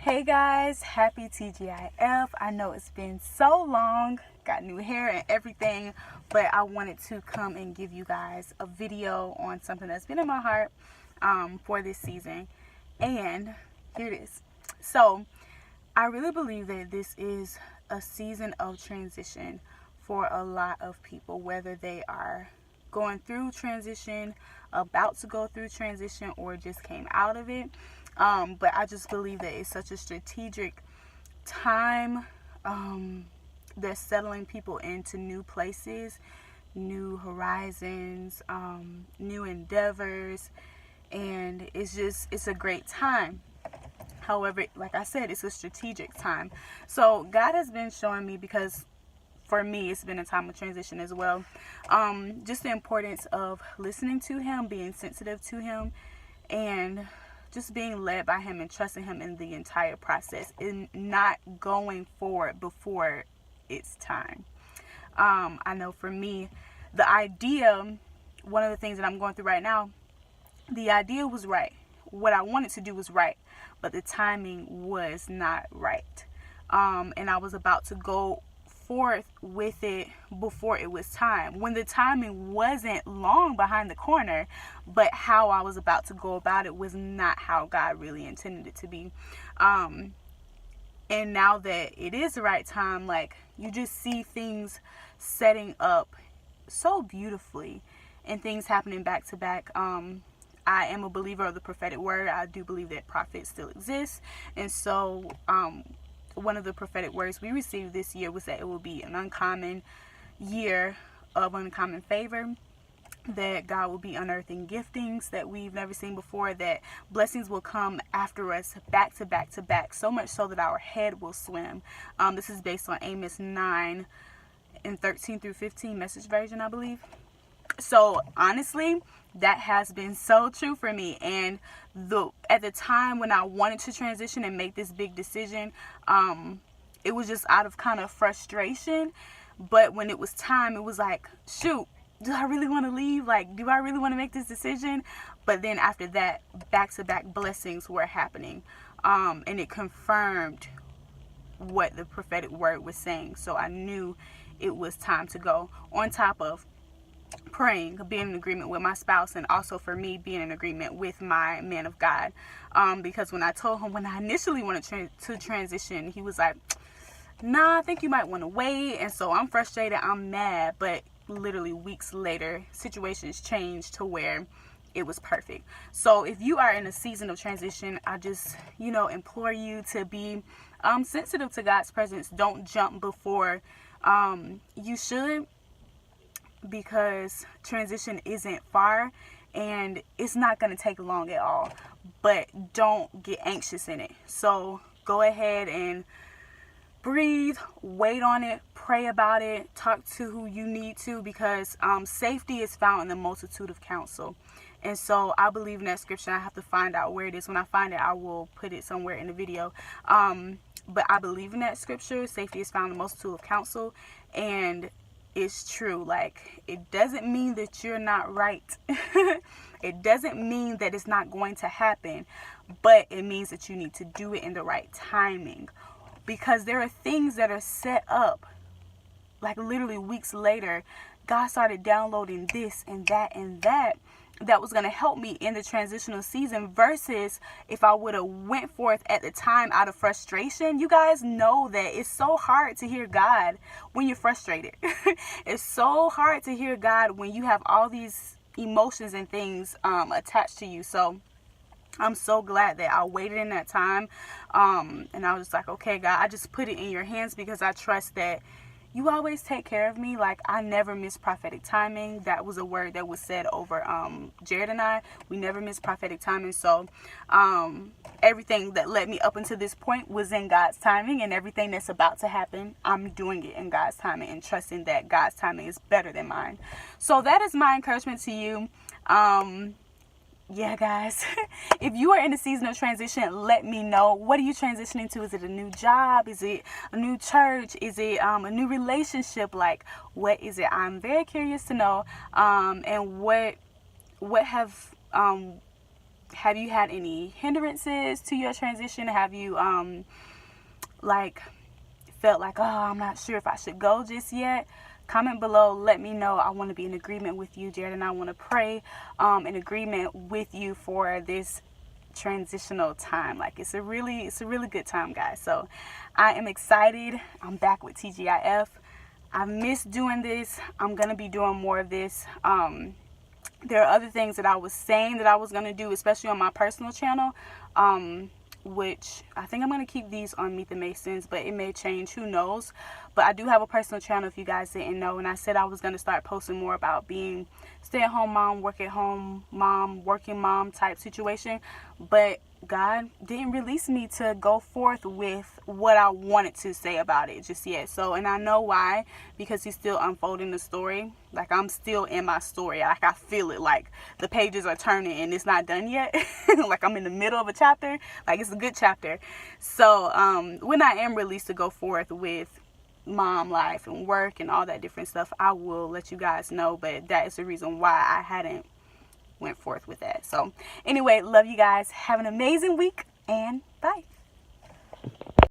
Hey guys, happy TGIF. I know it's been so long, got new hair and everything, but I wanted to come and give you guys a video on something that's been in my heart for this season. And here it is. So I really believe that this is a season of transition for a lot of people, whether they are going through transition, about to go through transition, or just came out of it. But I just believe that it's such a strategic time. They're settling people into new places, new horizons, new endeavors, and it's a great time. However, like I said, it's a strategic time. So God has been showing me, because for me it's been a time of transition as well, just the importance of listening to Him, being sensitive to Him, and just being led by Him and trusting Him in the entire process and not going forward before it's time. I know for me, the idea, one of the things that I'm going through right now, the idea was right. What I wanted to do was right, but the timing was not right. And I was about to go forth with it before it was time, when the timing wasn't long behind the corner, but how I was about to go about it was not how God really intended it to be. And now that it is the right time, like, you just see things setting up so beautifully and things happening back to back. I am a believer of the prophetic word. I do believe that prophets still exist, and so one of the prophetic words we received this year was that it will be an uncommon year of uncommon favor, that God will be unearthing giftings that we've never seen before, that blessings will come after us back to back to back, so much so that our head will swim. This is based on Amos 9 and 13 through 15 Message version, I believe. So honestly, that has been so true for me. And at the time when I wanted to transition and make this big decision, it was just out of kind of frustration. But when it was time, it was like, shoot, do I really want to leave? Like, do I really want to make this decision? But then after that, back-to-back blessings were happening. And it confirmed what the prophetic word was saying. So I knew it was time to go. On top of praying, being in agreement with my spouse, and also for me being in agreement with my man of God, because when I told him, when I initially wanted to transition, he was like, nah, I think you might want to wait. And so I'm frustrated, I'm mad, but literally weeks later, situations changed to where it was perfect. So if you are in a season of transition, I just implore you to be sensitive to God's presence. Don't jump before you should, because transition isn't far and it's not going to take long at all. But don't get anxious in it. So go ahead and breathe, wait on it, pray about it, talk to who you need to, because safety is found in the multitude of counsel. And so I believe in that scripture. I have to find out where it is. When I find it, I will put it somewhere in the video. But I believe in that scripture. Safety is found in the multitude of counsel. And it's true. Like, it doesn't mean that you're not right. It doesn't mean that it's not going to happen, but it means that you need to do it in the right timing, because there are things that are set up, like literally weeks later, God started downloading this and that was going to help me in the transitional season, versus if I would have went forth at the time out of frustration. You guys know that it's so hard to hear God when you're frustrated. It's so hard to hear God when you have all these emotions and things attached to you. So I'm so glad that I waited in that time, and I was just like, okay, God, I just put it in your hands, because I trust that you always take care of me. Like, I never miss prophetic timing. That was a word that was said over Jared and I. We never miss prophetic timing. So everything that led me up until this point was in God's timing, and everything that's about to happen, I'm doing it in God's timing and trusting that God's timing is better than mine. So that is my encouragement to you. Yeah, guys, if you are in a season of transition, let me know. What are you transitioning to? Is it a new job? Is it a new church? Is it a new relationship? Like, what is it? I'm very curious to know. And what have Have you had any hindrances to your transition? Have you like felt like, oh, I'm not sure if I should go just yet? Comment below, let me know. I want to be in agreement with you. Jared and I want to pray in agreement with you for this transitional time. Like, it's a really good time, guys. So I am excited. I'm back with TGIF. I miss doing this. I'm gonna be doing more of this. There are other things that I was saying that I was gonna do, especially on my personal channel, which I think I'm going to keep these on Meet the Masons, but it may change, who knows. But I do have a personal channel, if you guys didn't know, and I said I was going to start posting more about being stay-at-home mom, work-at-home mom, working mom type situation. But God didn't release me to go forth with what I wanted to say about it just yet. So, and I know why, because he's still unfolding the story. Like, I'm still in my story. Like, I feel it. Like, the pages are turning and it's not done yet. Like, I'm in the middle of a chapter. Like, it's a good chapter. So, when I am released to go forth with mom life and work and all that different stuff, I will let you guys know. But that is the reason why I hadn't went forth with that. So anyway, love you guys. Have an amazing week, and bye.